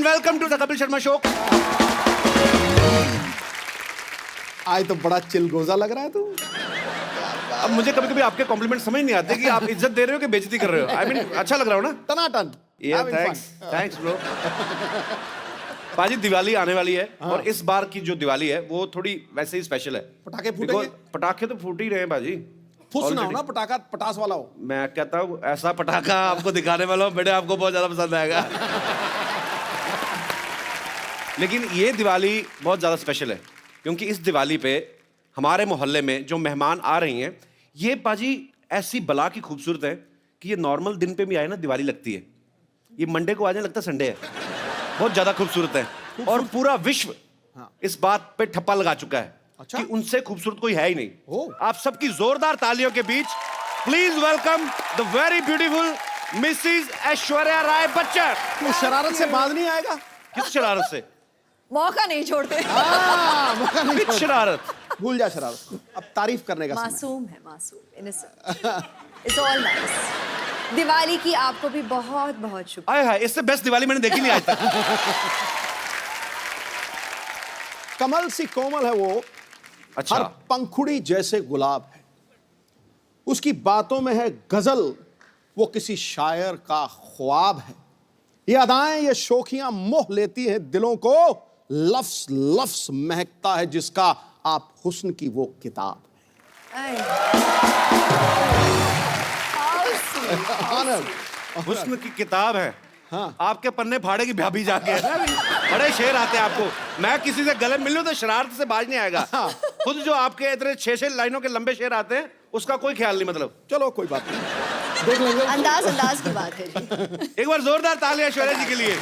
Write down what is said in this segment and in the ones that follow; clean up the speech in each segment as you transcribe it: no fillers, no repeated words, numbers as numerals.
And welcome to the Kapil Sharma show. आज तो बड़ा चिलगोजा लग रहा है तू। अब मुझे कभी कभी आपके कॉम्प्लीमेंट समझ नहीं आते कि आप इज्जत दे रहे हो कि बेइज्जती कर रहे हो। आई मीन अच्छा लग रहा हो ना? टनाटन। ये थैंक्स ब्रो। पाजी दिवाली आने वाली है और इस बार की जो दिवाली है वो थोड़ी वैसे ही स्पेशल है। पटाखे फूटेंगे? पटाखे तो फूट ही रहे हैं बाजी। फुस ना हो ना, पटाखा पटास वाला हो। मैं कहता हूँ ऐसा पटाखा आपको दिखाने वाला हूँ बेटे, आपको बहुत ज्यादा पसंद आएगा। लेकिन ये दिवाली बहुत ज्यादा स्पेशल है क्योंकि इस दिवाली पे हमारे मोहल्ले में जो मेहमान आ रही हैं ये पाजी ऐसी बला की खूबसूरत है कि ये नॉर्मल दिन पे भी आए ना दिवाली लगती है। ये मंडे को आ जाए लगता है संडे है। बहुत ज्यादा खूबसूरत है और पूरा विश्व इस बात पे ठप्पा लगा चुका है अच्छा? कि उनसे खूबसूरत कोई है ही नहीं। ओह। आप सबकी जोरदार तालियों के बीच please welcome the very beautiful Mrs Aishwarya Rai Bachchan. तू शरारत से बाज नहीं आएगा? किस शरारत से? मौका नहीं छोड़ते। मौका नहीं किस छोड़ते। शरारत? भूल जा शरारत, अब तारीफ करने का समय। मासूम है, मासूम, innocent. It's all nice. Diwali की आपको भी बहुत बहुत शुभकामनाएं। आए हाय, इससे बेस्ट दिवाली मैंने देखी नहीं आज तक। कमल सी कोमल है वो, अच्छा। हर पंखुड़ी जैसे गुलाब है, उसकी बातों में है गजल, वो किसी शायर का ख्वाब है। ये अदाएं ये शोखियां मोह लेती हैं दिलों को, लफ्ज लफ्ज महकता है जिसका आप हुस्न की वो किताब आए। है। हुस्न की किताब है। हाँ। आपके पन्ने फाड़ेगी भाभी जाके, है ना? बड़े शेर आते हैं आपको। मैं किसी से गले मिल लूं तो शरारत से बाज नहीं आएगा। खुद जो आपके इतने 6-6 लाइनों के लंबे शेर आते हैं उसका कोई ख्याल नहीं। मतलब चलो कोई बात नहीं, देख लेंगे। अंदाज की बात है जी। एक बार जोरदार तालियां ऐश्वर्या जी के लिए।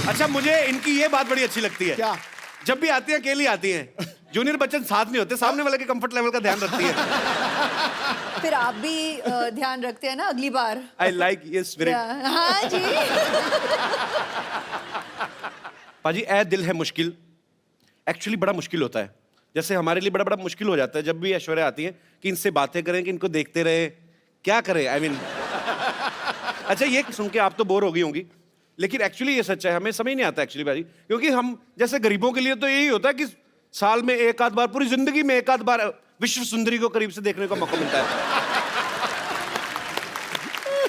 अच्छा, मुझे इनकी ये बात बड़ी अच्छी लगती है। क्या? जब भी आती हैं अकेली आती हैं, जूनियर बच्चन साथ नहीं होते, सामने वाले के कंफर्ट लेवल का ध्यान रखती है। फिर आप भी ध्यान रखते हैं ना अगली बार। आई लाइक ये स्पिरिट। हाँ जी। पाजी ए दिल है मुश्किल एक्चुअली बड़ा मुश्किल होता है। जैसे हमारे लिए बड़ा बड़ा मुश्किल हो जाता है जब भी ऐश्वर्या आती हैं कि इनसे बातें करें, कि इनको देखते रहे, क्या करें। आई मीन अच्छा, ये सुन के आप तो बोर हो गई होंगी, लेकिन एक्चुअली ये सच है। हमें समझ नहीं आता एक्चुअली भाई, क्योंकि हम जैसे गरीबों के लिए तो यही होता है कि साल में एक आध बार, पूरी जिंदगी में एक आध बार विश्व सुंदरी को करीब से देखने का मौका मिलता है।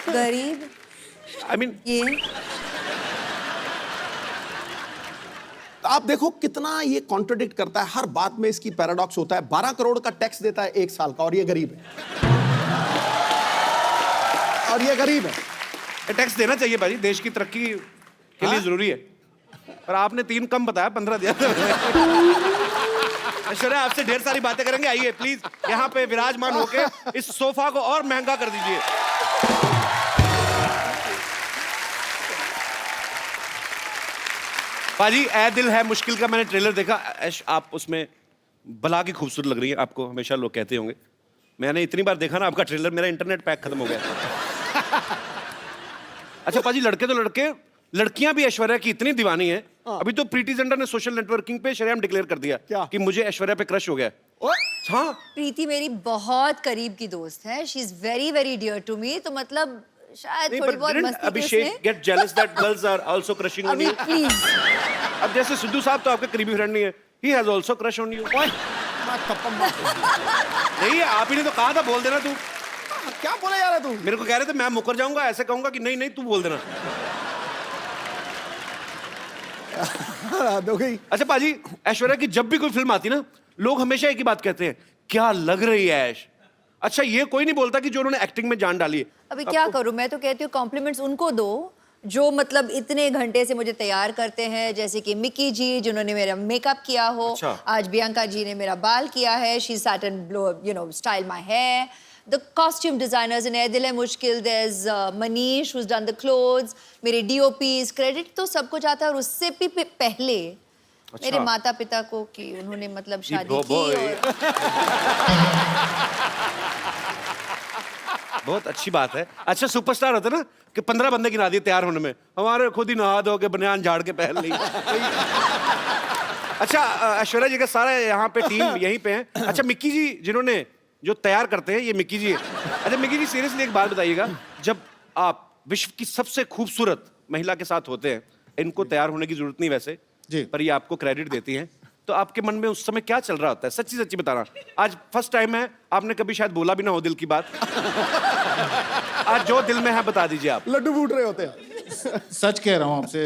गरीब आई मीन ये आप देखो कितना ये कॉन्ट्रडिक्ट करता है, हर बात में इसकी पैराडॉक्स होता है। 12 करोड़ का टैक्स देता है एक साल का और ये गरीब है। और ये गरीब है। टैक्स देना चाहिए भाई, देश की तरक्की के लिए जरूरी है। पर आपने 3 कम बताया, 15 दिया। ऐश्वर्या आपसे ढेर सारी बातें करेंगे। आइए प्लीज यहाँ पे विराजमान होके इस सोफा को और महंगा कर दीजिए। पाजी ए दिल है मुश्किल का मैंने ट्रेलर देखा। ऐश आप उसमें बला की खूबसूरत लग रही है, आपको हमेशा लोग कहते होंगे। मैंने इतनी बार देखा ना आपका ट्रेलर, मेरा इंटरनेट पैक खत्म हो गया। अच्छा पाजी, लड़के तो लड़के, लड़कियां भी ऐश्वर्या की इतनी दीवानी है। अभी तो प्रीति जिंटा ने सोशल नेटवर्किंग पे शरेआम डिक्लेयर कर दिया क्या? कि मुझे ऐश्वर्या पे क्रश हो गया। ओए, हाँ, प्रीति मेरी बहुत करीब की दोस्त है। She is very very dear to me. तो मतलब शायद थोड़ी बहुत मस्ती Abhishek get jealous that girls are also crushing on Abhi you. Please. अब जैसे सिद्धू साहब तो आपके करीबी फ्रेंड नहीं है, he has also crush on you. ओए, मैं थप्पड़ मार दूंगा। नहीं, आप ही ने तो कहा था बोल देना तू। क्या बोले जा रहा है तू? मेरे को कह रहे थे मैं मुकर जाऊंगा, ऐसे कहूंगा कि नहीं नहीं तू बोल देना। दो गई। अच्छा पाजी, ऐश्वर्या की जब भी कोई फिल्म आती ना, लोग हमेशा एक ही बात कहते हैं, क्या लग रही है ऐश। अच्छा, ये कोई नहीं बोलता कि जो उन्होंने एक्टिंग में जान डाली है। अभी क्या करूं, मैं तो कहती हूँ कॉम्प्लीमेंट्स उनको दो जो मतलब इतने घंटे से मुझे तैयार करते हैं, जैसे कि मिकी जी जिन्होंने मेरा मेकअप किया हो। अच्छा। आज बियांका जी ने मेरा बाल किया है। She sat and you know style my hair. The costume designers in Ae Dil Hai Mushkil, there is Manish who's done the clothes. मेरे डीओपीज, क्रेडिट तो सबको जाता है। और उससे भी पहले मेरे माता पिता को कि उन्होंने मतलब शादी की। और बहुत अच्छी बात है। अच्छा, सुपरस्टार होते ना कि 15 बंदे गिना दिए तैयार होने में, हमारे खुद ही नहा धो के बनियान झाड़ के पहन ली। अच्छा, ऐश्वर्या जी का सारा यहाँ पे टीम यहीं पे है। अच्छा, मिक्की जी जिन्होंने जो तैयार करते हैं, ये मिक्की जी है। अच्छा मिक्की जी, सीरियसली एक बात बताइएगा, जब आप विश्व की सबसे खूबसूरत महिला के साथ होते हैं, इनको तैयार होने की जरूरत नहीं वैसे जी। पर ये आपको क्रेडिट देती हैं, तो आपके मन में उस समय क्या चल रहा होता है? सच्ची सच्ची बताना। आज फर्स्ट टाइम है, आपने कभी शायद बोला भी ना हो दिल की बात। आज जो दिल में है बता दीजिए आप। लड्डू फूट रहे होते हैं। सच कह रहा हूँ आपसे।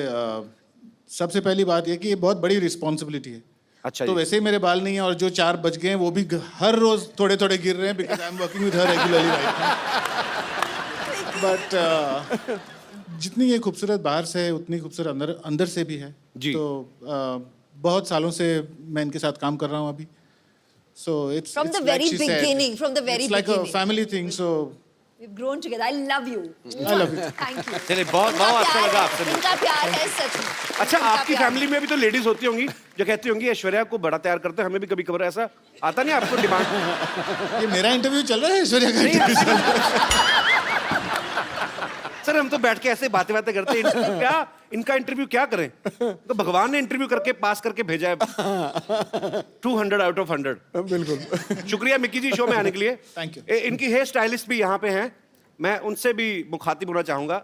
सबसे पहली बात ये कि ये बहुत बड़ी रिस्पॉन्सिबिलिटी है। अच्छा तो जी। वैसे ही मेरे बाल नहीं है और जो 4 बज गए हैं वो भी हर रोज थोड़े थोड़े गिर रहे हैं because I am working with her regularly right but जितनी ये खूबसूरत बाहर से है उतनी खूबसूरत अंदर अंदर से भी है। जी। तो बहुत सालों से मैं इनके साथ काम कर रहा हूँ अभी। So it's From the very beginning, from the very like a beginning. Family thing. So We've grown together. I love you. I love you. Thank you. चलिए, बहुत इनका बहुत अच्छा प्यार लगा है, आपसे मिलकर। इनका प्यार है सच में। अच्छा, इनका आपकी प्यार है। फैमिली में भी तो लेडीज होती होंगी जो कहती होंगी ऐश्वर्या को बड़ा तैयार करते हैं, हमें भी कभी कभार ऐसा आता नहीं आपको डिमांड? ये मेरा इंटरव्यू चल रहा है ऐश्वर्या का interview चल रहा है? सर हम तो बैठ के ऐसे बातें बातें करते हैं, इंटरव्यू क्या, इनका इंटरव्यू क्या करें? तो भगवान ने इंटरव्यू करके पास करके भेजा है 200 आउट ऑफ 100। बिल्कुल। शुक्रिया मिक्की जी शो में आने के लिए। Thank you. इनकी हेयर स्टाइलिस्ट भी यहाँ पे हैं, मैं उनसे भी मुखातिब होना चाहूंगा।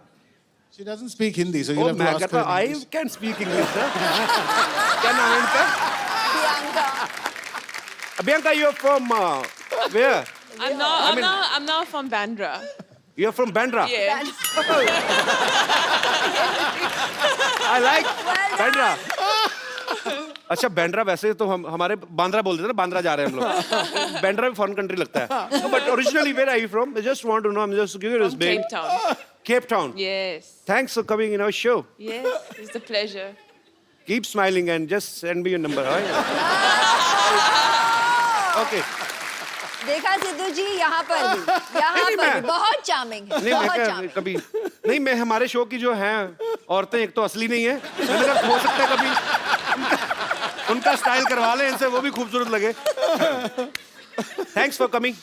She doesn't speak Hindi, so you'll oh, have to मैं ask कहता her in I English. Can speak English sir. क्या नाम है इनका? Priyanka. Bianca, you're from where? I'm not from Bandra. You're from Bandra. Yeah. I like Bandra. अच्छा बैंड्रा वैसे तो हम हमारे बांद्रा बोलते थे ना, बांद्रा जा रहे हैं हम लोग। बैंड्रा भी फॉरेन कंट्री लगता है। But originally where are you from? I just want to know. I'm just curious, From babe. Cape Town. Cape Town. Yes. Thanks for coming in our show. Yes. It's a pleasure. Keep smiling and just send me your number. All right? Okay. देखा सिद्धू जी यहाँ पर भी मैं- बहुत charming है, नहीं मैं बहुत क्या चार्मिंग। कभी नहीं, मैं हमारे शो की जो हैं औरतें एक तो असली नहीं है, मैंने कहा हो सकता है कभी उनका स्टाइल करवा लें इनसे, वो भी खूबसूरत लगे। Thanks for coming,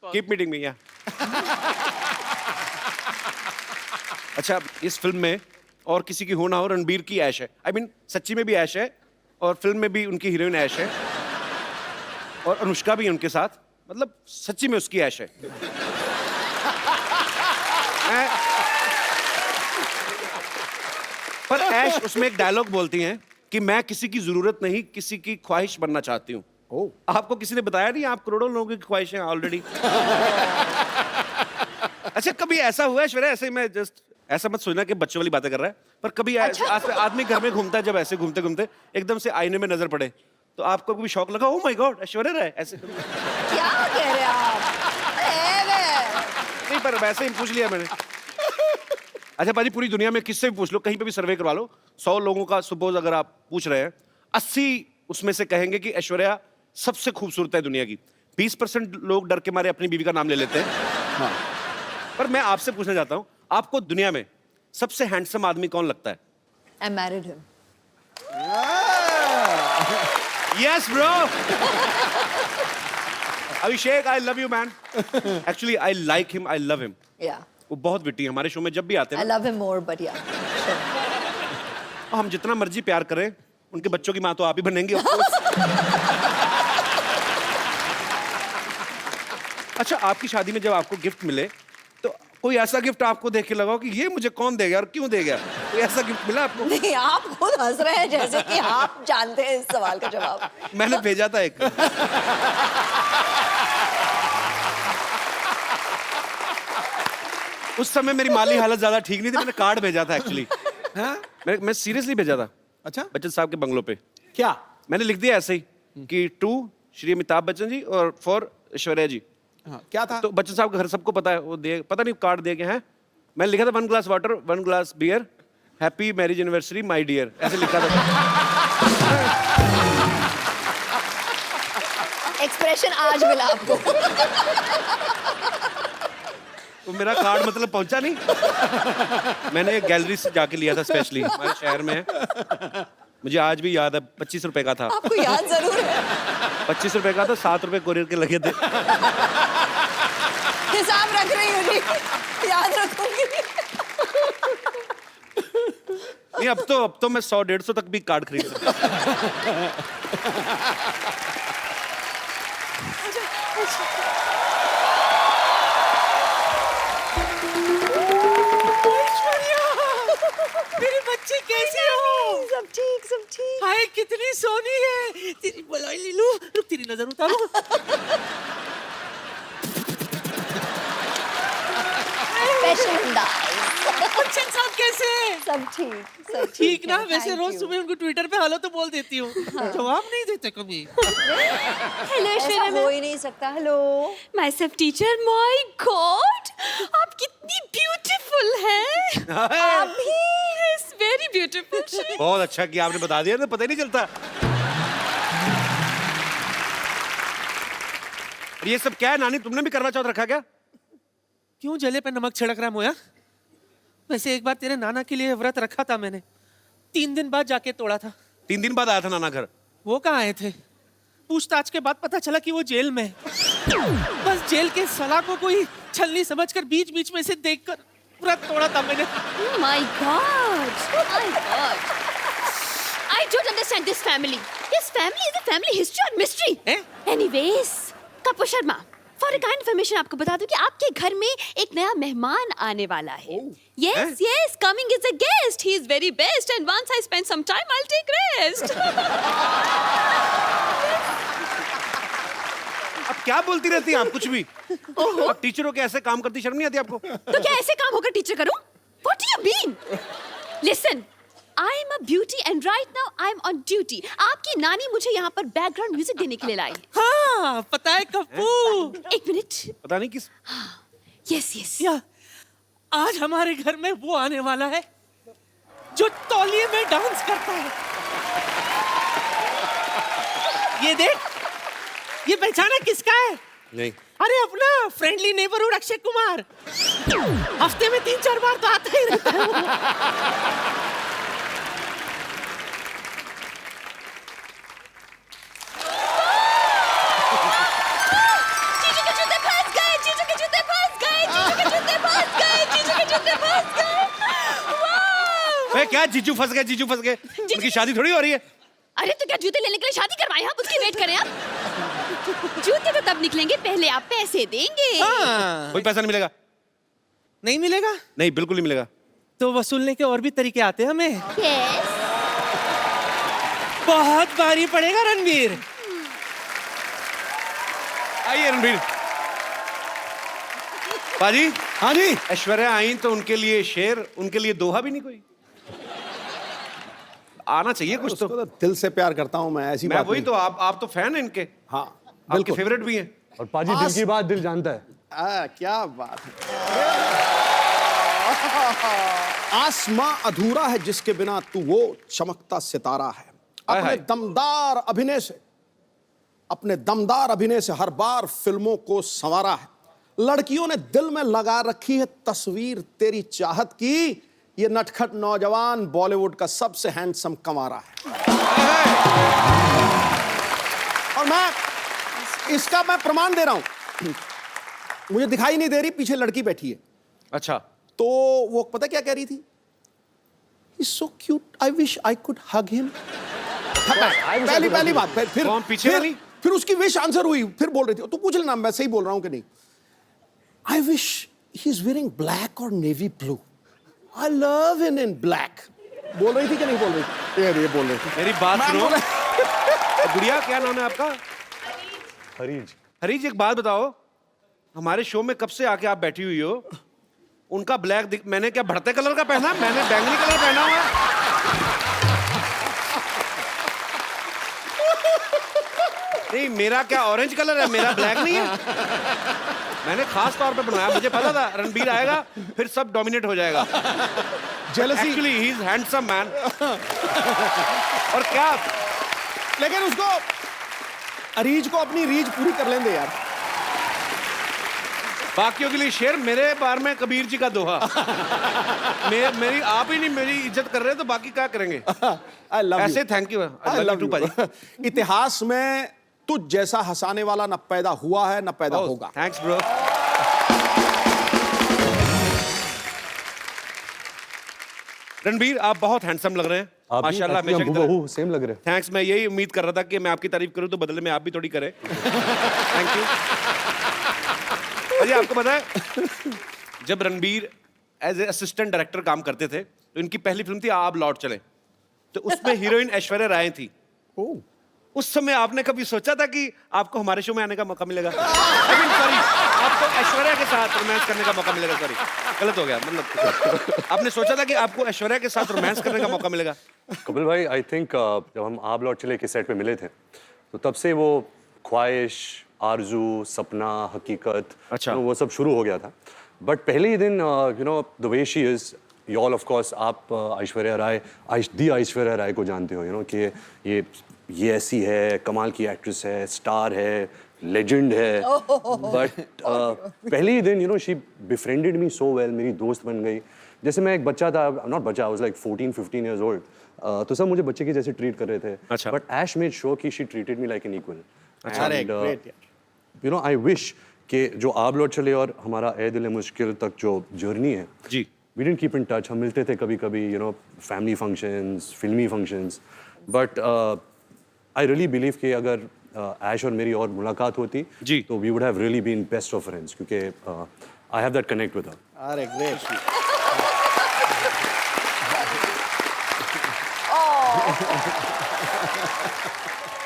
keep meeting me. या अच्छा, इस फिल्म में और किसी की हो ना हो, रणबीर की ऐश है। आई मीन सच्ची में भी ऐश है और फिल्म में भी उनकी हीरोइन ऐश है और अनुष्का भी है उनके साथ, मतलब सच्ची में उसकी ऐश है। पर ऐश उसमें एक डायलॉग बोलती हैं कि मैं किसी की जरूरत नहीं, किसी की ख्वाहिश बनना चाहती हूँ। आपको किसी ने बताया नहीं आप करोड़ों लोगों की ख्वाहिश हैं ऑलरेडी? अच्छा, कभी ऐसा हुआ है ऐश्वर्या, ऐसे मैं जस्ट ऐसा मत सोचना कि बच्चों वाली बातें कर रहा है, पर कभी आदमी घर में घूमता है, जब ऐसे घूमते घूमते एकदम से आईने में नजर पड़े तो आपको कभी शौक लगा, oh my God Aishwarya Rai ऐसे? क्या कह रहे हैं आप? नहीं, पर वैसे ही पूछ लिया मैंने। अच्छा पाजी, पूरी दुनिया में किससे भी पूछ लो, कहीं पे भी सर्वे करवा लो, 100 लोगों का सपोज अगर आप पूछ रहे हैं, 80 उसमें से कहेंगे कि ऐश्वर्या सबसे खूबसूरत है दुनिया की। 20% लोग डर के मारे अपनी बीवी का नाम ले लेते हैं। हाँ। पर मैं आपसे पूछना चाहता हूं, आपको दुनिया में सबसे हैंडसम आदमी कौन लगता है? I married him. Yes, bro. Abhishek, I love you, man. Actually, I like him. I love him. Yeah. वो बहुत विटी है, हमारे शो में जब भी आते I हैं ना, love him more, but yeah. Sure. हम जितना मर्जी प्यार करें, उनके बच्चों की माँ तो आप ही बनेंगे of course. अच्छा, आपकी शादी में जब आपको गिफ्ट मिले तो कोई ऐसा गिफ्ट आपको देख के लगा हो कि ये मुझे कौन देगा और क्यों देगा? कोई ऐसा गिफ्ट मिला आपको? नहीं, आप खुद हंस रहे हैं जैसे कि आप जानते हैं इस सवाल का जवाब। मैंने भेजा था एक। उस समय मेरी माली हालत ज्यादा ठीक नहीं थी, मैंने कार्ड भेजा था एक्चुअली। मैं सीरियसली भेजा था अच्छा, बच्चन साहब के बंगलों पे। क्या? मैंने लिख दिया ऐसे ही कि टू श्री अमिताभ बच्चन जी और फॉर ऐश्वर्या जी। हाँ, क्या था? तो बच्चन साहब का घर सबको पता है, वो दे पता नहीं कार्ड दे के हैं। मैंने लिखा था 1 glass water 1 glass beer, happy marriage anniversary my dear, ऐसे लिखा था। एक्सप्रेशन आज मिला आपको। तो मेरा कार्ड मतलब पहुंचा नहीं। मैंने गैलरी से जाके लिया था स्पेशली, हमारे शहर में है। मुझे आज भी याद है, 25 रुपए का था। आपको याद जरूर है। 25 रुपए का था, 7 रुपए कोरियर के लगे थे। हिसाब रख रही हूँ जी, याद रखूंगी। नहीं, अब तो मैं 100-150 तक भी कार्ड खरीद सकता हूं। मेरे बच्चे कैसे हो? सब ठीक, सब ठीक। हाय कितनी सोनी है। तेरी बलाई ले लूं, रुक तेरी नजर उतारूं। स्पेशल अंदाज। बच्चे साहब कैसे हैं? सब ठीक, सब ठीक ना? है, वैसे thank रोज you। सुबह उनको ट्विटर पे हेलो तो बोल देती हूँ, जवाब नहीं देते कभी। हेलो ऐसा ऐश्वर्या हो ही नहीं सकता। Hello. My self teacher, my God आप कितनी ब्यूटीफुल हैं। आप भी। Yes very beautiful. बहुत अच्छा किया आपने बता दिया, तो पता ही नहीं चलता। ये सब क्या है नानी, तुमने भी करवा चौथ रखा क्या? क्यों जले पे नमक छिड़क रहा है मोया? वैसे एक बार तेरे नाना के लिए व्रत रखा था मैंने, 3 दिन बाद जाके तोड़ा था। 3 दिन बाद आया था नाना घर। वो कहाँ आए थे? पूछताछ के बाद पता चला कि वो जेल में है। बस जेल के सलाखों को ही छलनी समझकर बीच बीच में से देखकर व्रत तोड़ा था मैंने। My God, my God. I don't understand this family. This family is a family history और mystery. हैं? Anyways, Kapoor Sharma, for a kind information आपको बता दूं कि आपके घर में एक नया मेहमान आने वाला है। Yes, yes, coming is a guest. He is very best and once I spend some time, I'll take rest. अब क्या बोलती रहती हैं आप कुछ भी? अब टीचरों के ऐसे काम करती शर्म नहीं आती आपको? तो क्या ऐसे काम होकर टीचर करूं? What do you mean? Listen, I am a beauty and right now I am on duty. आपकी नानी मुझे यहाँ पर बैकग्राउंड म्यूजिक देने के लिए लाई है। हाँ, पता है कप्पू। एक मिनट। पता नहीं किस। Yes, yes. या आज हमारे घर में वो आने वाला है जो तौलिए में डांस करता है। ये देख, ये पहचाना किसका है? नहीं। अरे अपना फ्रेंडली नेबरहुड अक्षय कुमार। हफ्ते में 3-4 बार तो आता ही रहता है वो। जीजू के जूते फंस गए, जीजू के जूते फंस गए, जीजू के जूते फंस गए, जीजू के जूते फंस गए। वाह! ए, क्या जीजू फंस गए? जीजू फंस गए? उनकी शादी थोड़ी हो रही है। अरे तो क्या जूते लेने के लिए शादी करवाए आप? उसकी वेट करें आप। जूते तो तब निकलेंगे, पहले आप पैसे देंगे। हाँ। कोई पैसा नहीं मिलेगा। नहीं मिलेगा? नहीं, बिल्कुल नहीं मिलेगा। तो वसूलने के और भी तरीके आते हैं हमें। Yes. बहुत भारी पड़ेगा रणवीर। आइए रणबीर। पाजी। हाँ जी। ऐश्वर्या आई तो उनके लिए शेर, उनके लिए दोहा भी नहीं कोई? आना चाहिए कुछ उसको तो। तो दिल से प्यार करता हूँ मैं, ऐसी मैं बात वही नहीं। तो, आप तो फैन हैं इनके। हाँ आपके बिल्कुल। फेवरेट भी हैं। और पाजी दिल की बात दिल जानता है। क्या बात है। आसमां अधूरा है जिसके बिना तू वो चमकता सितारा है। हाय अपने हाय। दमदार अभिनय से, अपने दमदार अभिनय से हर बार फिल्मों को संवारा है। लड़कियों ने दिल में लगा रखी है तस्वीर तेरी चाहत की। ये नटखट नौजवान बॉलीवुड का सबसे हैंडसम कमारा है। और मैं इसका प्रमाण दे रहा हूं। मुझे दिखाई नहीं दे रही, पीछे लड़की बैठी है। अच्छा। तो वो पता क्या कह रही थी? He's so cute. I wish I could hug him. पहली बात। फिर कौन पीछे वाली? फिर उसकी विश आंसर हुई। फिर बोल रही थी, तू पूछ लेना मैं सही बोल रहा हूं कि नहीं। I wish he's wearing black or navy blue. I love him in black. बोल रही थी कि नहीं बोल रही थी? ये बोल रही थी। मेरी बात मैं सुनो। बोल रहा- गुड़िया, क्या नाम है आपका? हरीज। हरीज, एक बात बताओ, हमारे शो में कब से आके आप बैठी हुई हो? उनका ब्लैक मैंने क्या बढ़ते कलर का पहना? मैंने बैंगनी कलर पहना हुआ है। नहीं, मेरा क्या ऑरेंज कलर है, मेरा ब्लैक नहीं है। मैंने खास तौर पे बनाया, मुझे पता था रणबीर आएगा फिर सब डोमिनेट हो जाएगा। Jealousy. Actually he is handsome man. और क्या, लेकिन उसको अरीज को अपनी रीज पूरी कर लेंगे यार। बाकियों के लिए शेर, मेरे बारे में कबीर जी का दोहा। मेरी आप ही नहीं मेरी इज्जत कर रहे तो बाकी क्या करेंगे? I love you. ऐसे thank you. I love you. इतिहास में तुझ जैसा हंसाने वाला न पैदा हुआ है न पैदा होगा। Thanks bro. रणबीर, आप बहुत हैंडसम लग रहे हैं माशाल्लाह। हमेशा की तरह। बहू सेम लग रहे हैं। थैंक्स। मैं यही उम्मीद कर रहा था कि मैं आपकी तारीफ करूं तो बदले में आप भी थोड़ी करें। Thank you. अजय, आपको पता है जब Ranbir as a assistant director काम करते थे तो इनकी पहली फिल्म थी आप लौट चले, तो उसमें हीरोइन ऐश्वर्या राय थी। उस समय आपने कभी सोचा था कि आपको हमारे शो में आने का मौका मिलेगा? सॉरी, आपको ऐश्वर्या के साथ रोमांस करने का मौका मिलेगा? सॉरी, गलत हो गया, मतलब आपने सोचा था कि आपको ऐश्वर्या के साथ रोमांस करने का मौका मिलेगा? कपिल भाई आई थिंक जब हम आप लौट चले के सेट पे मिले थे तो तब से वो ख्वाहिश, आरजू, सपना, हकीकत, अच्छा। वो सब शुरू हो गया था। बट पहले ही दिन you know the way she is, you all of course आप ऐश्वर्या राय, ऐश्वर्या राय को जानते हो, यू नो कि ये ऐसी है, कमाल की एक्ट्रेस है, स्टार है, लेजेंड है। बट पहले ही दिन you know she befriended me so well, मेरी दोस्त बन गई। जैसे मैं एक बच्चा था, नॉट बच्चा, I was like 14-15 years old, तो सब मुझे बच्चे की जैसे ट्रीट कर रहे थे। अच्छा। बट ऐश मेड श्योर कि she treated me like an equal. अरे ग्रेट यार। यू नो आई विश कि जो आप लौट चले और हमारा ए दिल है मुश्किल तक जो जर्नी है, जी, we didn't keep in touch. हम मिलते थे कभी कभी, यू नो फैमिली फंक्शंस, फिल्मी functions, but I really believe कि अगर ऐश और मेरी और मुलाकात होती जी, तो we would have really been best of friends, क्योंकि I have that connect with her. अरे ग्रेट।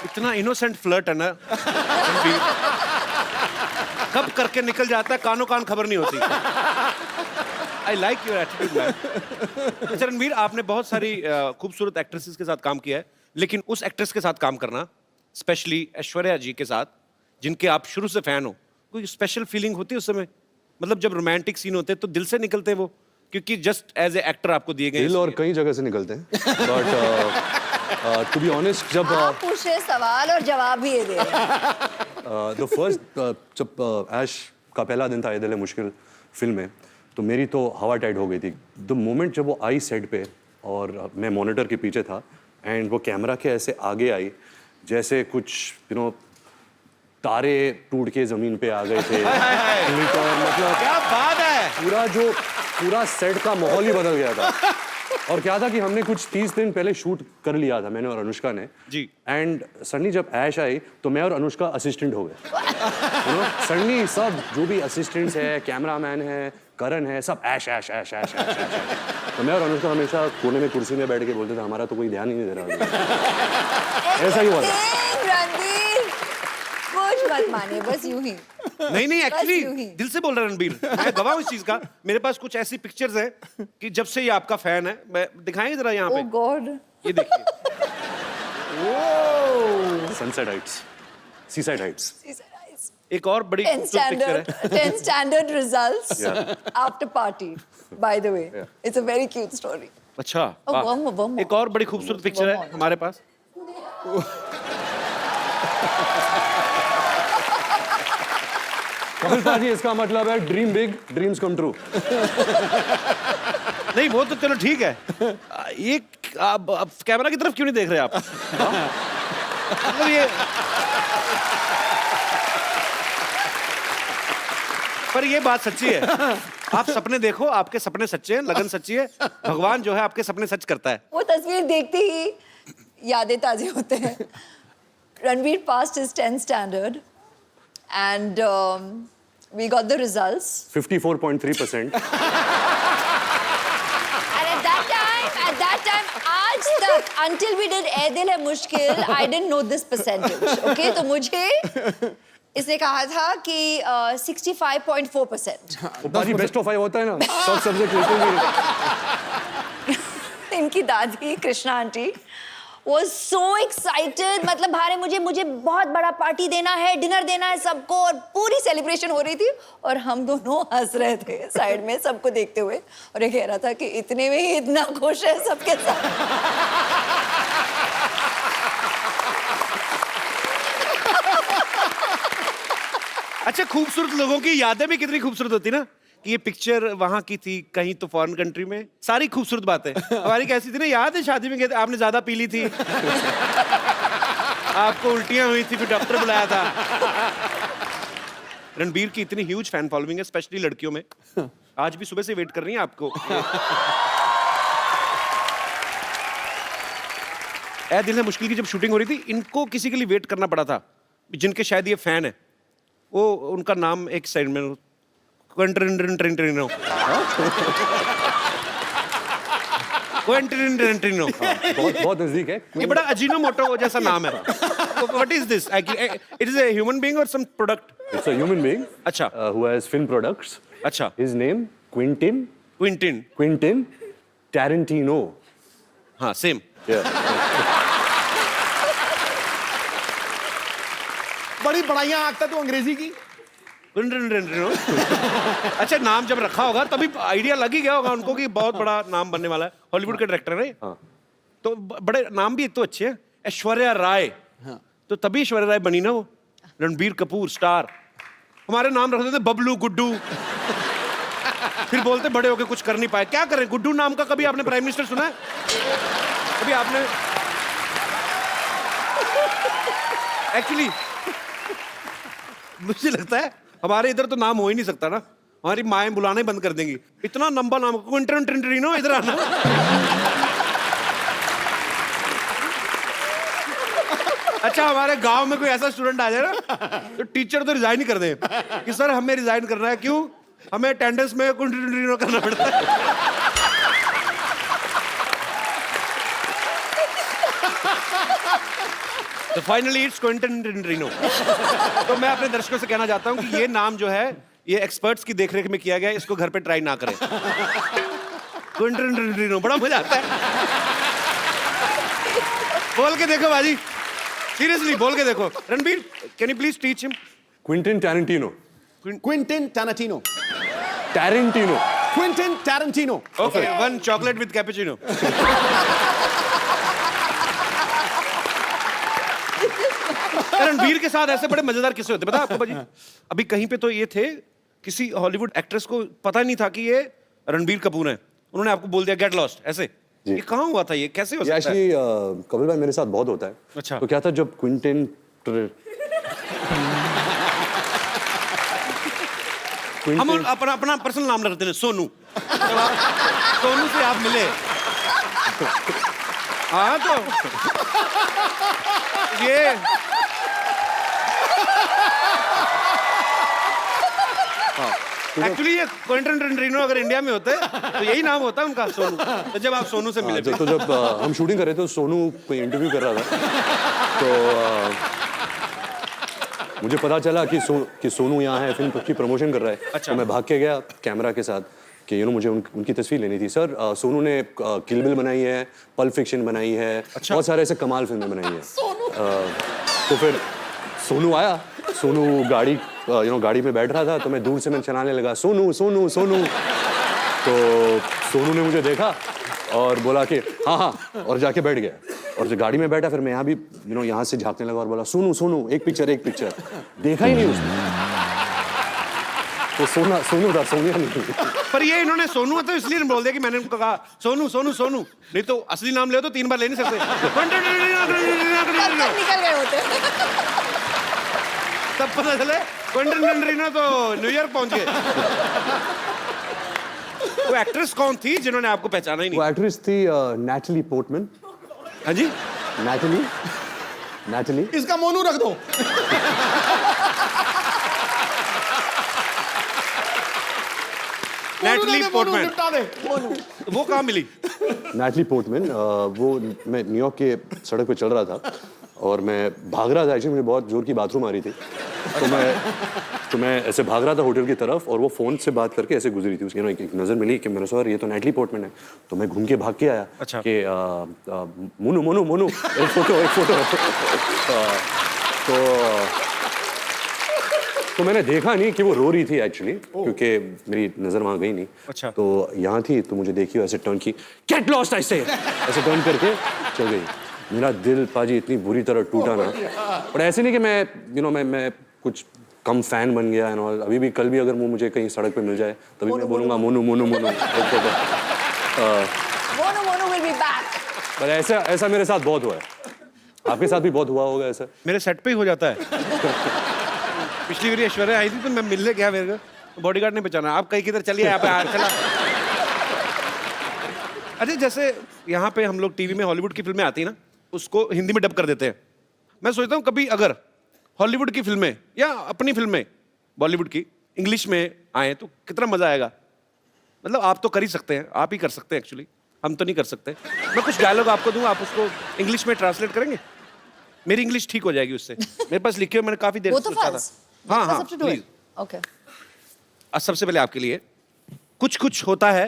इतना इनोसेंट फ्लर्ट है ना रणबीर, कब करके निकल जाता है, कानों कान खबर नहीं होती। I like your attitude man. अच्छा रणबीर, आपने बहुत सारी खूबसूरत एक्ट्रेसेस के साथ काम किया है, लेकिन उस एक्ट्रेस के साथ काम करना, स्पेशली ऐश्वर्या जी के साथ, जिनके आप शुरू से फैन हो, कोई स्पेशल फीलिंग होती है उस समय? मतलब जब रोमांटिक सीन होते हैं तो दिल से निकलते हैं वो, क्योंकि जस्ट एज ए एक्टर आपको दिए गए दिल और कई जगह से निकलते हैं, बट टू बी ऑनेस्ट जब आप पूछ रहे सवाल और जवाब भी ये दे रहे हैं। द फर्स्ट जब ऐश का पहला दिन था ये दिल है मुश्किल फिल्म में, तो मेरी तो हवा टाइट हो गई थी। द मोमेंट जब वो आई सेट पे और मैं मॉनिटर के पीछे था एंड वो कैमरा के ऐसे आगे आई जैसे कुछ यू नो तारे टूट के जमीन पे आ गए थे। मतलब क्या बात है, पूरा सेट का माहौल ही बदल गया था। और क्या था कि हमने कुछ 30 दिन पहले शूट कर लिया था, मैंने और अनुष्का ने जी। एंड सडनली जब ऐश आई तो मैं और अनुष्का असिस्टेंट हो गए। यू नो सडनली सब जो भी असिस्टेंट्स है, कैमरामैन है, करण है, सब ऐश ऐश ऐश ऐश ऐश ऐश। तो मैं और अनुष्का हमेशा कोने में कुर्सी में बैठ के बोलते थे हमारा तो कोई ध्यान ही नहीं दे रहा। ऐसा ही हुआ था। रणबीर, कुछ मत मानिए, बस यूं ही। नहीं यूं ही। एक्चुअली दिल से बोल रहा है रणबीर, मैं गवाह हूं इस चीज का। मेरे पास कुछ ऐसी पिक्चर्स हैं कि जब से ये आपका फैन है, मैं दिखाएंगे जरा यहाँ ओह पे, गॉड, ये देखिए। Sunset Heights, seaside Heights. एक और बड़ी 10 खूबसूरत पिक्चर है। standard 10 standard results after party, by the way. It's a very cute story. अच्छा, Oh, वाह। one more. एक और बड़ी खूबसूरत पिक्चर है हमारे पास। कपिल पाजी, इसका मतलब है dream big, dreams come true. नहीं वो तो चलो ठीक है, ये आप कैमरा की तरफ क्यों नहीं देख रहे आप? मतलब ये, पर ये बात सच्ची है, आप सपने देखो, आपके सपने सच्चे हैं, लगन सच्ची है, भगवान जो है आपके सपने सच करता है। वो तस्वीर देखते ही यादें ताजे होते हैं। Ranbir passed his 10th standard and we got the results. 54.3%. And at that time, आज तक, until we did ए दिल है मुश्किल, I didn't know this percentage. Okay, तो मुझे इसने कहा था कि 65.4%. वो पाजी बेस्ट ऑफ 5 होता है ना, सब सब्जेक्ट लेते हैं। इनकी दादी Krishna aunty was so excited, मतलब भारे मुझे बहुत बड़ा पार्टी देना है, डिनर देना है सबको, और पूरी सेलिब्रेशन हो रही थी और हम दोनों हंस रहे थे साइड में सबको देखते हुए, और ये कह रहा था कि इतने में ही इतना खुश है सबके साथ। अच्छा, खूबसूरत लोगों की यादें भी कितनी खूबसूरत होती ना, कि ये पिक्चर वहां की थी, कहीं तो फॉरेन कंट्री में, सारी खूबसूरत बातें। हमारी कैसी थी ना, याद है शादी में गए थे, आपने ज्यादा पी ली थी, आपको उल्टियां हुई थी, फिर डॉक्टर बुलाया था। रणबीर की इतनी ह्यूज फैन फॉलोइंग है, स्पेशली लड़कियों में, आज भी सुबह से वेट कर रही हैं आपको। ए दिल है मुश्किल की जब शूटिंग हो रही थी, इनको किसी के लिए वेट करना पड़ा था, जिनके शायद ये फैन है, वो उनका नाम एक साइड में क्विंटन टेरेंटिनो। बहुत बहुत नजदीक है। ये बड़ा अजीनोमोटो जैसा नाम है। What is this? It is a human being और some product? It's a human being. अच्छा। Who has film products. अच्छा। His name Quentin Quentin. Tarantino. हाँ, सेम। Yeah. बड़ी बड़ाइयां आंकता तू अंग्रेजी की। Quentin Tarantino. अच्छा, नाम जब रखा होगा तभी आइडिया लग ही गया होगा उनको कि बहुत बड़ा नाम बनने वाला है। हॉलीवुड के डायरेक्टर है। हाँ। तो बड़े नाम भी एक तो अच्छे हैं। ऐश्वर्या राय। तो तभी ऐश्वर्या राय बनी ना वो। रणबीर कपूर स्टार। हमारे नाम रख देते बबलू, गुड्डू। फिर बोलते बड़े होके कुछ कर नहीं पाए। क्या करें? गुड्डू नाम का कभी आपने प्राइम मिनिस्टर सुना है? कभी आपने? एक्चुअली मुझे लगता है हमारे इधर तो नाम हो ही नहीं सकता ना। हमारी माएं बुलाना ही बंद कर देंगी। इतना लंबा नाम, क्विंटन टेरेंटिनो, इधर आना। अच्छा, हमारे गांव में कोई ऐसा स्टूडेंट आ जाए ना तो टीचर तो रिजाइन ही कर दे कि सर हमें रिजाइन करना है। क्यों? हमें अटेंडेंस में क्विंटन करना पड़ता है। तो फाइनली इट्स क्विंटन टेरेंटिनो। तो मैं अपने दर्शकों से कहना चाहता हूं कि ये नाम जो है ये एक्सपर्ट्स की देखरेख में किया गया है। इसको घर पे ट्राई ना करें। क्विंटन टेरेंटिनो, बड़ा मजा आता है। बोल के देखो बाजी, सीरियसली बोल के देखो। Ranbir, can you please teach him? Quentin Tarantino. Quentin Tarantino. Tarantino. Quentin Tarantino. Okay, one chocolate with cappuccino. Ranbir के साथ ऐसे बड़े मजेदार किस्से होते पता आपको बाजी? अभी कहीं पे तो ये थे, किसी हॉलीवुड एक्ट्रेस को पता नहीं था कि ये रणबीर कपूर है। उन्होंने आपको बोल दिया गेट लॉस्ट ऐसे। ये कहाँ हुआ था? ये कैसे हो सकता है? एक्चुअली कपिल भाई मेरे साथ बहुत होता है। अच्छा। तो क्या था जब क्विंटिन हम अपना अपना पर्सनल नाम रखते हैं सोनू। जब आप सोनू से आप मिले, हाँ तो ये एक्चुअली ये क्विंटन टेरेंटिनो अगर इंडिया में होते तो यही नाम होता उनका, सोनू। तो जब आप सोनू से मिले तो जब हम शूटिंग कर रहे थे तो सोनू कोई इंटरव्यू कर रहा था। तो मुझे पता चला कि सोनू यहाँ है, फिल्म की प्रमोशन कर रहा है। अच्छा। तो मैं भाग के गया कैमरा के साथ कि मुझे उनकी तस्वीर लेनी थी। सर सोनू ने किल बिल बनाई है, पल्प फिक्शन बनाई है। अच्छा। बहुत सारे ऐसे कमाल फिल्में बनाई है। तो फिर सोनू आया, सोनू गाड़ी में बैठ रहा था। तो मैं दूर से चलाने लगा सोनू सोनू सोनू। तो सोनू ने मुझे देखा और बोला कि हाँ हाँ, और जाके बैठ गया। और जो गाड़ी में बैठा फिर मैं यहाँ भी यहाँ से झांकने लगा और बोला सोनू सोनू एक पिक्चर। देखा ही नहीं उसने। तो सोनू था, सोनिया नहीं। पर ये इन्होंने सोनू तो इसलिए बोल दिया कि मैंने उनको कहा सोनू सोनू सोनू, नहीं तो असली नाम ले तो 3 बार ले नहीं सकते। निकल गए होते। तब पता चले क्विंटन टेरेंटिनो तो न्यूयॉर्क पहुंच गए। वो एक्ट्रेस कौन थी जिन्होंने आपको पहचाना ही नहीं? वो एक्ट्रेस थी नैटली पोर्टमैन। हाँ जी, नैटली। इसका मोनू रख दो। Natalie Portman. निपटा दे। वो कहाँ मिली? Natalie Portman. वो मैं न्यूयॉर्क के सड़क पे चल रहा था और मैं भाग रहा था। एक्चुअली मुझे बहुत जोर की बाथरूम आ रही थी। तो मैं ऐसे भाग रहा था होटल की तरफ और वो फोन से बात करके ऐसे गुजरी थी। उसकी एक नजर मिली कि मेरे सर ये तो नैटली पोर्टमैन है। तो मैं घूम के भाग के आया। अच्छा। कि मोनू मोनू मोनू एक फोटो। तो मैंने देखा नहीं कि वो रो रही थी एक्चुअली, क्योंकि मेरी नजर वहां गई नहीं। अच्छा। तो यहाँ थी तो मुझे देखी ऐसे टर्न की, गेट लॉस्ट ऐसे टर्न करके चल गई। मेरा दिल पाजी इतनी बुरी तरह टूटा ना। पर ऐसे नहीं कि मैं कुछ कम फैन बन गया और अभी भी कल भी अगर वो मुझे कहीं सड़क पे मिल जाए तभी मैं बोलूंगा Monu Monu Monu. Monu will be back. पर ऐसा मेरे साथ बहुत हुआ है। आपके साथ भी बहुत हुआ होगा ऐसा? मेरे सेट पे ही हो जाता है। पिछली बार ऐश्वर्या आई थी तो मैं मिलने गया, मेरे को बॉडीगार्ड ने पहचाना, आप कहीं किधर चलिए यहाँ पे चला। अच्छा, जैसे यहाँ पे हम लोग टीवी में हॉलीवुड की फिल्में आती है ना, उसको हिंदी में डब कर देते हैं। मैं सोचता हूँ कभी अगर हॉलीवुड की फिल्में या अपनी फिल्में बॉलीवुड की इंग्लिश में आए तो कितना मजा आएगा। मतलब आप तो कर ही सकते हैं, आप ही कर सकते हैं एक्चुअली। हम तो नहीं कर सकते। मैं कुछ डायलॉग आपको दूं, आप उसको इंग्लिश में ट्रांसलेट करेंगे। मेरी इंग्लिश ठीक हो जाएगी उससे। मेरे पास लिखे हुए मैंने काफी देर से Both of सोचा था। us? हाँ Both of हाँ us have to do please. it? Okay. सबसे पहले आपके लिए कुछ कुछ होता है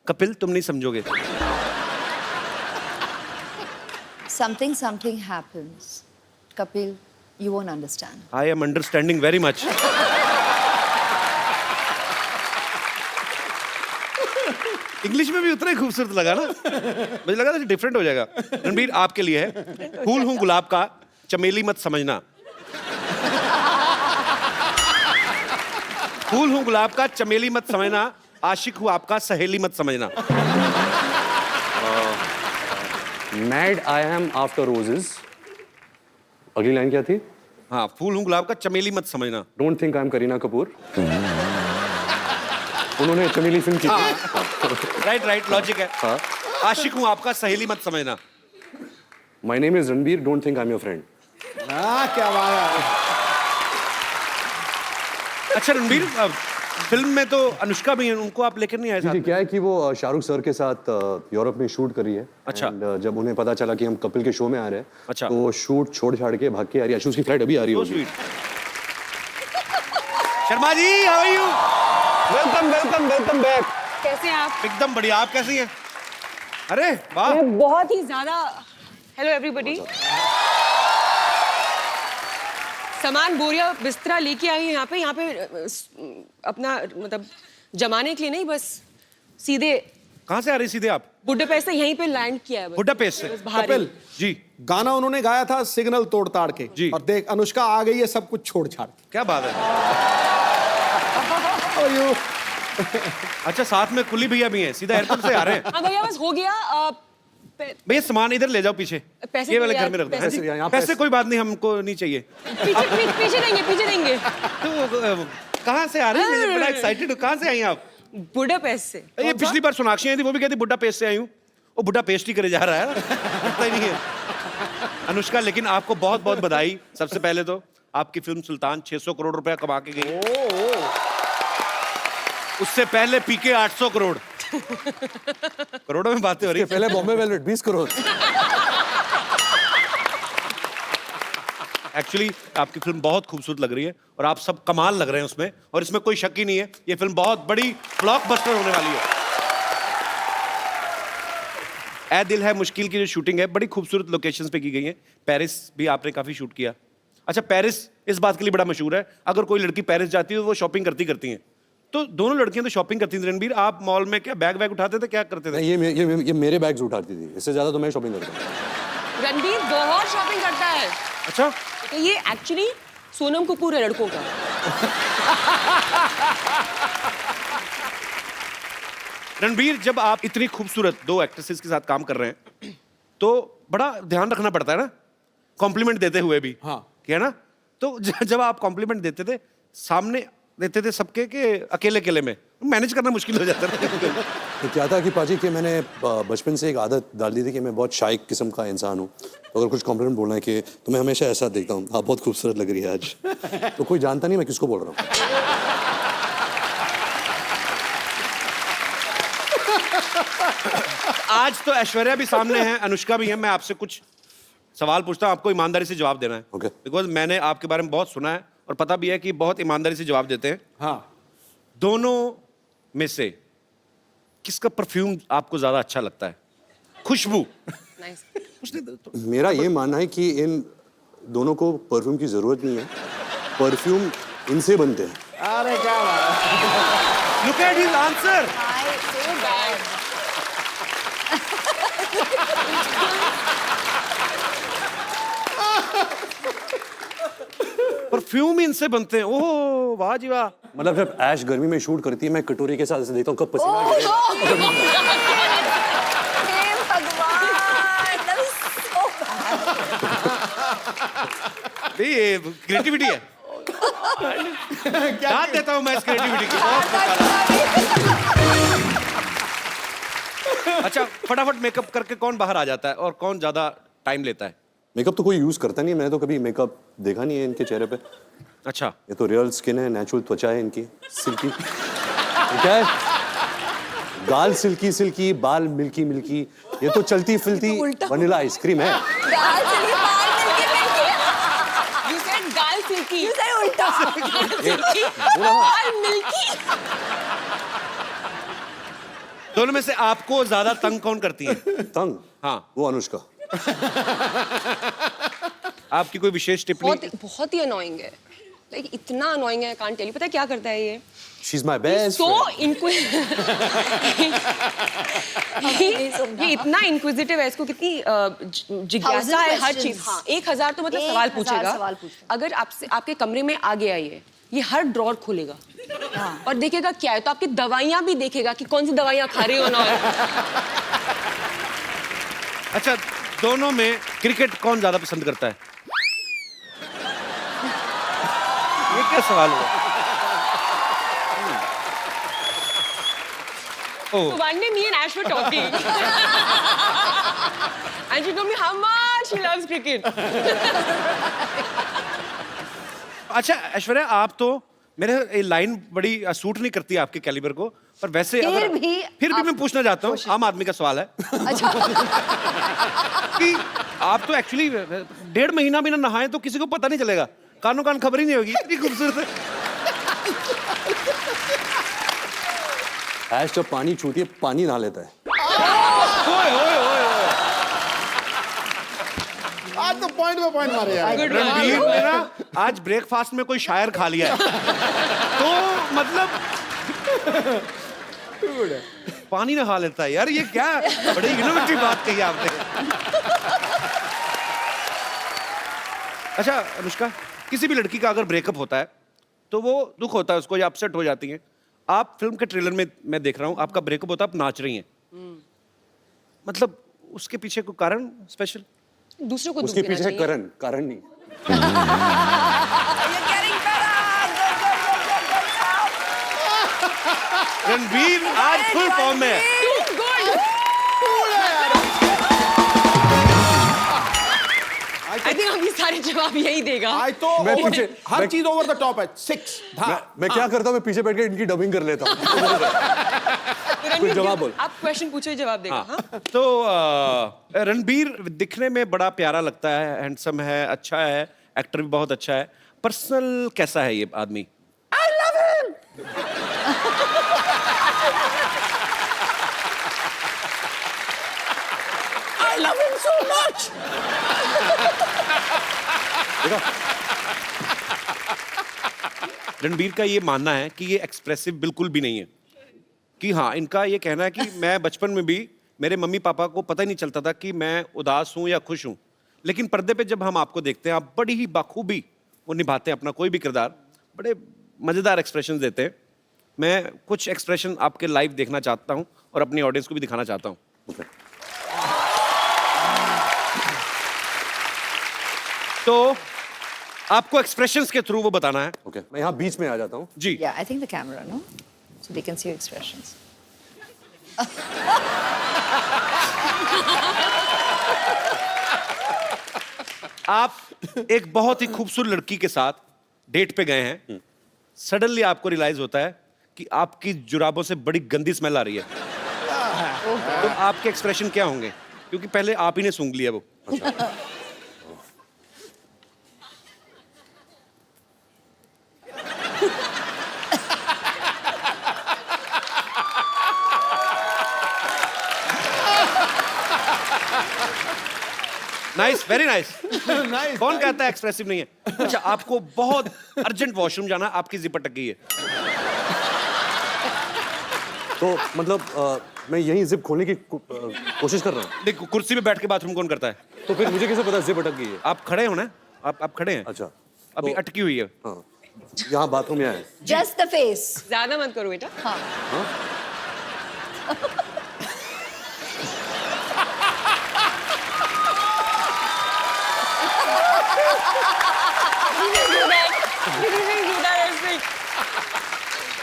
कपिल, तुम नहीं समझोगे। Something happens. Kapil, you won't understand. I am understanding very much. English में भी उतना ही खूबसूरत लगा ना, मुझे लगा था डिफरेंट हो जाएगा। रणबीर आपके लिए है, फूल हूं गुलाब का, चमेली मत समझना। फूल हूं गुलाब का, चमेली मत समझना, आशिक हूं आपका, सहेली मत समझना। Mad I am after roses. अगली लाइन क्या थी? हाँ, फूल हूं गुलाब का, चमेली मत समझना। Don't think I am Kareena Kapoor. उन्होंने चमेली फिल्म की थी। राइट राइट, लॉजिक है। हाँ। आशिक हूं आपका, सहेली मत समझना। My name is Ranbir, don't think I am your friend. हाँ, क्या बात है। अच्छा रणबीर, फिल्म में तो अनुष्का भी है, उनको आप लेकर नहीं आए साथ? जी, क्या है कि वो शाहरुख सर के साथ यूरोप में शूट कर रही है। अच्छा। And, जब उन्हें पता चला कि हम कपिल के शो में आ रहे हैं, अच्छा। तो वो शूट छोड़ छाड़ के भाग के आ रही है। Actually, उसकी फ्लाइट अभी आ रही So होगी। sweet। Sharma ji, how are you? Welcome back. कैसे हैं आप? एकदम बढ़िया, आप कैसी हैं? अरे वाह, मैं बहुत ही ज्यादा। Hello everybody. सामान बोरिया बिस्तरा लेके आई हूँ यहाँ पे अपना मतलब जमाने के लिए नहीं, बस सीधे कहाँ से आ रही सीधे आप? बुडापेस्ट से यहीं पे लैंड किया है बस। बुडापेस्ट से? बस बाहर ही। कपिल, जी गाना उन्होंने गाया था सिग्नल तोड़ ताड़ के, जी। और देख अनुष्का आ गई है सब कुछ छोड़ छाड़ के। क्या बात है। How are you? अच्छा, साथ में कुली भैया भी हैं, सीधा एयरपोर्ट से आ रहे हैं। हाँ भैया, बस हो गया। भैया सामान इधर ले जाओ पीछे, पैसे ये वाले यार, घर में रख दो। पैसे- हाँ जी? यहाँ पैसे पैसे- कोई बात नहीं, हमको नहीं चाहिए। पीछे देंगे। तो कहाँ से आ रही हैं? मैं बड़ा एक्साइटेड हूँ। कहाँ से आई हैं आप? बुडापेस्ट से। ये पिछली बार सोनाक्षी आई थी, वो भी कहती बुड्ढा पेस्ट से आई हूँ। वो बुड्ढा पेस्ट ही करे जा रहा है ना, पता ही नहीं है। अनुष्का, लेकिन आपको बहुत बहुत बधाई। सबसे पहले तो आपकी फिल्म सुल्तान 600 करोड़ रुपया कमा के गई। उससे पहले पीके 800 करोड़। करोड़ों में बातें हो रही है। पहले बॉम्बे वेलवेट 20 करोड़। एक्चुअली आपकी फिल्म बहुत खूबसूरत लग रही है और आप सब कमाल लग रहे हैं उसमें, और इसमें कोई शक ही नहीं है, ये फिल्म बहुत बड़ी ब्लॉकबस्टर होने वाली है। ऐ दिल है मुश्किल की जो शूटिंग है बड़ी खूबसूरत लोकेशंस पे की गई है। पेरिस भी आपने काफी शूट किया। अच्छा, पेरिस इस बात के लिए बड़ा मशहूर है, अगर कोई लड़की पेरिस जाती है तो वो शॉपिंग करती हैं। तो दोनों लड़कियां तो शॉपिंग करती थी। रणबीर, आप मॉल में क्या बैग उठाते थे, क्या करते थे? ये मेरे बैग्स उठाती थी, इससे ज्यादा तो मैं शॉपिंग करता हूँ। रणबीर बहुत शॉपिंग करता है। अच्छा, तो ये एक्चुअली सोनम कपूर है लड़कों का। रणबीर, जब आप इतनी खूबसूरत दो एक्ट्रेसेस के साथ काम कर रहे हैं तो बड़ा ध्यान रखना पड़ता है ना, कॉम्प्लीमेंट देते हुए भी। हाँ। क्या ना, तो जब आप कॉम्प्लीमेंट देते थे, सामने देते थे सबके के अकेले में, मैनेज करना मुश्किल हो जाता था। तो क्या था कि पाजी कि मैंने बचपन से एक आदत डाल दी थी कि मैं बहुत शाय किस्म का इंसान हूँ। तो अगर कुछ कॉम्प्लीमेंट बोलना है कि तो मैं हमेशा ऐसा देखता हूँ, आप बहुत खूबसूरत लग रही है आज। तो कोई जानता नहीं मैं किसको बोल रहा हूँ। आज तो ऐश्वर्या भी सामने है, अनुष्का भी है। मैं आपसे कुछ सवाल पूछता हूँ, आपको ईमानदारी से जवाब देना है। Okay. बिकॉज मैंने आपके बारे में बहुत सुना है और पता भी है कि बहुत ईमानदारी से जवाब देते हैं। हाँ, दोनों में से किसका परफ्यूम आपको ज्यादा अच्छा लगता है? खुशबू। मेरा ये मानना है कि इन दोनों को परफ्यूम की जरूरत नहीं है, परफ्यूम इनसे बनते हैं। अरे क्या बात है। Look at his answer. Perfume इनसे बनते हैं। ओह वाह जी वाह। मतलब जब ऐश गर्मी में शूट करती है, मैं कटोरी के साथ ऐसे देखता हूँ कब पसीना गिरे। ये क्रिएटिविटी है। क्या देता हूँ मैं इस क्रिएटिविटी की। अच्छा, फटाफट मेकअप करके कौन बाहर आ जाता है और कौन ज्यादा टाइम लेता है? मेकअप तो कोई यूज करता नहीं है, मैंने तो कभी मेकअप देखा नहीं है इनके चेहरे पे। अच्छा, ये तो रियल स्किन है, नेचुरल त्वचा है इनकी, सिल्की। क्या है? गाल सिल्की सिल्की, बाल मिल्की मिल्की, ये तो चलती फिरती वनीला आइसक्रीम है। गाल से ये बाल मिलके मिलके You said गाल सिल्की। You said उल्टा बाल मिल्की। दोनों में से आपको ज्यादा तंग कौन करती है? तंग? हाँ। वो अनुष्का। आपकी कोई विशेष टिप्पणी? बहुत ही अनोइंग है, लाइक इतना अनोइंग है, कांट टेल यू। पता है क्या करता है ये? She's my best So friend. ये इतना इंक्विजिटिव है, इसको कितनी जिज्ञासा 1000 है हर questions. चीज। हाँ, 1000 तो मतलब 1000 सवाल पूछेगा। सवाल पूछेगा। अगर आपसे आपके कमरे में आ गया ये हर ड्रॉर खोलेगा और देखेगा क्या है, तो आपकी दवाइयां भी देखेगा कि कौन सी दवाइयां खा रही हो ना। अच्छा, दोनों में क्रिकेट कौन ज्यादा पसंद करता है? ये क्या सवाल हुआ? So one day me and Ash were talking and she told me how much she loves cricket. अच्छा ऐश्वर्या, आप तो मेरे ये लाइन बड़ी सूट नहीं करती आपके कैलिबर को, पर वैसे फिर भी मैं पूछना चाहता हूँ, आम आदमी का सवाल है अच्छा कि आप तो एक्चुअली 1.5 महीना भी ना नहाए तो किसी को पता नहीं चलेगा, कानों कान खबर ही नहीं होगी, इतनी खूबसूरत है। ऐश जब पानी छूती है, पानी नहा लेता है। ओए ओए ओए ओए। आज तो पॉइंट पे पॉइंट मारे यार। रणबीर ने ना आज ब्रेकफास्ट में कोई शायर खा लिया है, तो मतलब पानी नहा लेता है यार, ये क्या बड़ी इनोवेटिव बात कही आपने। अच्छा अनुष्का, किसी भी लड़की का अगर ब्रेकअप होता है तो वो दुख होता है उसको, या अपसेट हो जाती है। आप फिल्म के ट्रेलर में मैं देख रहा हूँ आपका ब्रेकअप होता है, आप नाच रही हैं, मतलब उसके पीछे कोई कारण स्पेशल? दूसरों को दुख उसके देना पीछे चाहिए। कारण नहीं। रणबीर आज फुल फॉर्म में है। I think अभी सारे जवाब यही देगा। आज तो मैं पीछे हर चीज ओवर द टॉप है। 6 मैं क्या करता हूँ, मैं पीछे बैठ के इनकी डबिंग कर लेता हूँ। रणबीर, जवाब बोल। आप क्वेश्चन पूछो, जवाब देगा। हाँ? तो रणबीर दिखने में बड़ा प्यारा लगता है, हैंडसम है, अच्छा है, एक्टर भी बहुत अच्छा है। पर्सनल कैसा है ये आदमी? I love him so much. Ranbir का ये मानना है कि ये एक्सप्रेसिव बिल्कुल भी नहीं है, कि हाँ, इनका ये कहना है कि मैं बचपन में भी मेरे मम्मी पापा को पता ही नहीं चलता था कि मैं उदास हूँ या खुश हूँ, लेकिन पर्दे पे जब हम आपको देखते हैं आप बड़ी ही बाखूबी वो निभाते हैं अपना कोई भी किरदार, बड़े मज़ेदार एक्सप्रेशन देते हैं। मैं कुछ एक्सप्रेशन आपके लाइव देखना चाहता हूँ और अपनी ऑडियंस को भी दिखाना चाहता हूँ। तो आपको एक्सप्रेशंस के थ्रू वो बताना है। ओके, मैं यहाँ बीच में आ जाता हूँ। जी। Yeah, I think the camera, no? So they can see your expressions. आप एक बहुत ही खूबसूरत लड़की के साथ डेट पे गए हैं, सडनली आपको रियलाइज होता है कि आपकी जुराबों से बड़ी गंदी स्मेल आ रही है, तो आपके एक्सप्रेशन क्या होंगे? क्योंकि पहले आप ही ने सूंघ लिया वो। Nice, very nice. कौन कहता है एक्सप्रेसिव नहीं है? अच्छा, आपको बहुत अर्जेंट वॉशरूम जाना, आपकी जिप अटक गई है, तो मतलब मैं यहीं जिप खोलने की कोशिश कर रहा हूँ। देखो कुर्सी पे बैठ के बाथरूम कौन करता है? तो फिर मुझे कैसे पता जिप अटक गई है? आप खड़े हो ना, आप खड़े हैं, अच्छा, अभी तो- अटकी हुई है। हाँ, यहाँ बाथरूम यहाँ है। Just the face. ज्यादा मत करो बेटा। हाँ.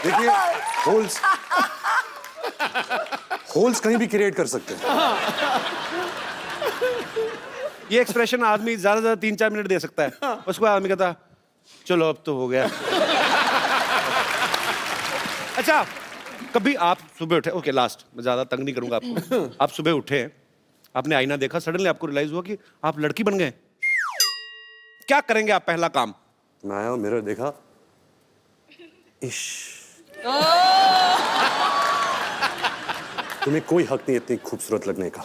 देखिए, होल्स कहीं भी क्रिएट कर सकते हैं। ये एक्सप्रेशन आदमी ज्यादा से ज्यादा 3-4 मिनट दे सकता है, उसको आदमी कहता चलो अब तो हो गया। अच्छा, कभी आप सुबह उठे, ओके लास्ट, मैं ज्यादा तंग नहीं करूंगा आपको। आप सुबह उठे, आपने आईना देखा, सडनली आपको रियलाइज हुआ कि आप लड़की बन गए, क्या करेंगे आप पहला काम? मैं आया मिरर देखा, इश, तुम्हें कोई हक नहीं इतनी खूबसूरत लगने का।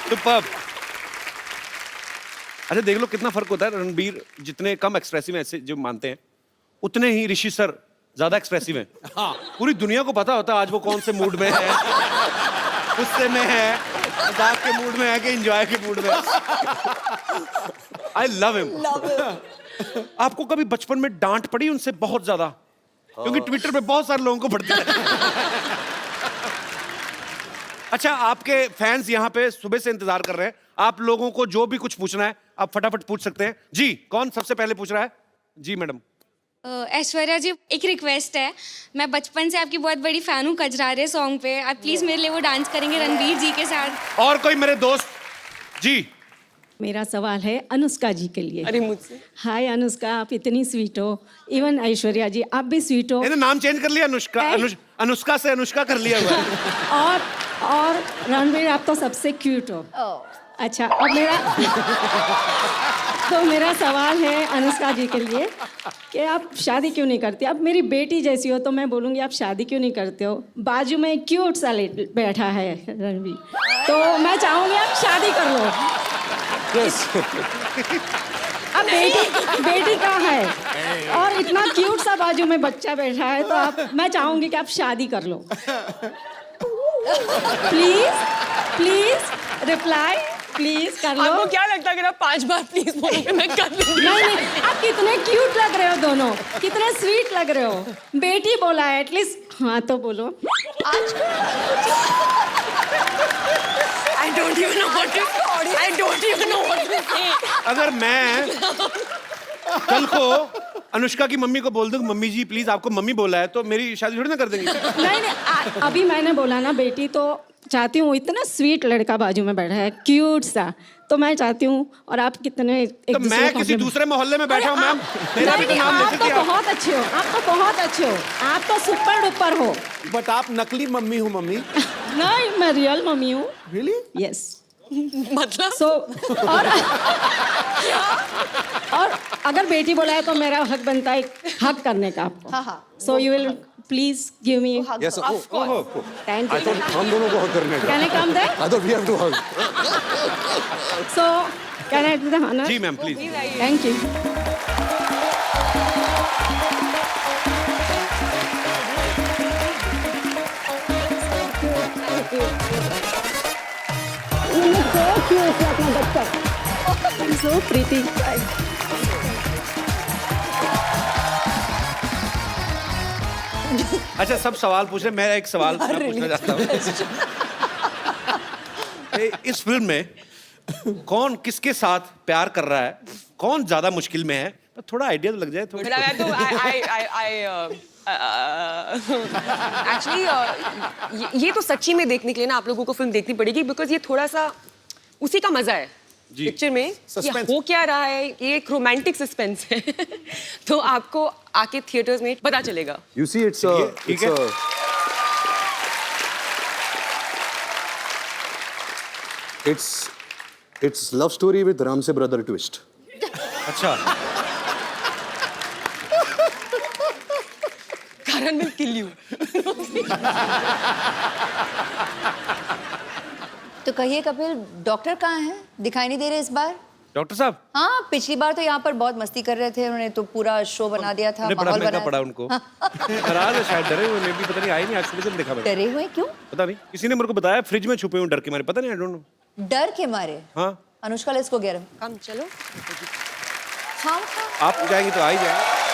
सुपर्ब। अच्छा देख लो कितना फर्क होता है। रणबीर जितने कम एक्सप्रेसिव हैं, ऐसे जो मानते हैं, उतने ही ऋषि सर ज्यादा एक्सप्रेसिव हैं। हाँ। पूरी दुनिया को पता होता है आज वो कौन से मूड में है, गुस्से में है, मजाक के मूड में है कि एंजॉय के मूड में। I love him. आपको कभी बचपन में डांट पड़ी उनसे बहुत ज्यादा? क्योंकि ट्विटर पे बहुत सारे लोगों को पड़ती है। अच्छा, आपके फैंस यहाँ पे सुबह से इंतजार कर रहे हैं, आप लोगों को जो भी कुछ पूछना है आप फटाफट पूछ सकते हैं। जी, कौन सबसे पहले पूछ रहा है? जी मैडम। ऐश्वर्या जी, एक रिक्वेस्ट है, मैं बचपन से आपकी बहुत बड़ी फैन हूँ कजरारे सॉन्ग पे, आप प्लीज मेरे लिए वो डांस करेंगे रणबीर जी के साथ। और कोई मेरे दोस्त? जी। मेरा सवाल है अनुष्का जी के लिए। अरे मुझसे? हाय अनुष्का, आप इतनी स्वीट हो, इवन ऐश्वर्या जी आप भी स्वीट हो। मैंने नाम चेंज कर लिया, अनुष्का, अनुष्का से अनुष्का कर लिया हुआ है। और रणबीर आप तो सबसे क्यूट हो। अच्छा, अब मेरा सवाल है अनुष्का जी के लिए कि आप शादी क्यों नहीं करती? अब मेरी बेटी जैसी हो तो मैं बोलूँगी आप शादी क्यों नहीं करते हो? बाजू में एक क्यूट सा बैठा है रणबीर, तो मैं चाहूँगी आप शादी कर लो। अब बेटी कहाँ है और इतना क्यूट सा बाजू में बच्चा बैठा है, तो मैं चाहूँगी कि आप शादी कर लो। प्लीज रिप्लाई, प्लीज कर लो। आपको क्या लगता है कि आप 5 बार प्लीज बोलोगे मैं कर लूंगी? नहीं, आप कितने क्यूट लग रहे हो दोनों, कितने स्वीट लग रहे हो। बेटी बोला है, एटलीस्ट हाँ तो बोलो। I don't even know what to say. अगर मैं कल को अनुष्का की मम्मी को बोल दूं मम्मी जी प्लीज आपको मम्मी बोला है, तो मेरी शादी थोड़ी ना कर देंगी। नहीं, अभी मैंने बोला ना बेटी, तो चाहती हूँ, इतना स्वीट लड़का बाजू में बैठा है क्यूट सा, तो मैं चाहती हूँ। और आप कितने तो मैं किसी दूसरे मोहल्ले में बैठा हूँ मैम, मेरा भी तो नाम आप लेती तो थी। बहुत अच्छे हो, आप तो बहुत अच्छे हो, आप तो सुपर डुपर हो। बट आप नकली मम्मी हो मम्मी। नहीं, मैं रियल मम्मी हूँ। रियली? यस। मतलब सो और अगर बेटी बोला है तो मेरा हक बनता है हक करने का आपको। हाँ। So you will please give me. Yes, thank I you. thought हम दोनों को हक करने का। Can I come there? I thought we have to hug. So can I do the honour? जी ma'am please. Thank you. So pretty. अच्छा सब सवाल पूछ रहे, मैं एक सवाल मैं पूछना चाहता हूँ। इस फिल्म में कौन किसके साथ प्यार कर रहा है, कौन ज्यादा मुश्किल में है? तो थोड़ा आइडिया तो लग जाए थोड़ा। एक्चुअली ये तो सच्ची में देखने के लिए ना आप लोगों को फिल्म देखनी पड़ेगी, बिकॉज ये थोड़ा सा उसी का मजा है पिक्चर में। ये हो क्या रहा है, ये एक रोमांटिक सस्पेंस है। तो आपको आके थिएटर्स में पता चलेगा। You see, it's love story with Ram se brother twist. अच्छा Karan will kill you. तो कहिए कपिल, डॉक्टर कहाँ हैं? दिखाई नहीं दे रहे इस बार। डॉक्टर साहब हाँ, पिछली बार तो यहाँ पर बहुत मस्ती कर रहे थे, उन्होंने तो पूरा शो बना दिया था, बड़ा माहौल महंगा बनाया पड़ा उनको। नाराज है शायद, डरे हुए, मैं भी पता नहीं, आए नहीं आज सुबह से देखा मैंने। डरे हुए क्यों? पता नहीं, किसी ने मेरे को बताया फ्रिज में छुपे हुए डर के मारे, पता नहीं, आई डोंट नो। डर के मारे? हाँ अनुष्का ले इसको गरम। कम चलो। हाँ आप जाएंगे तो आ ही जाए।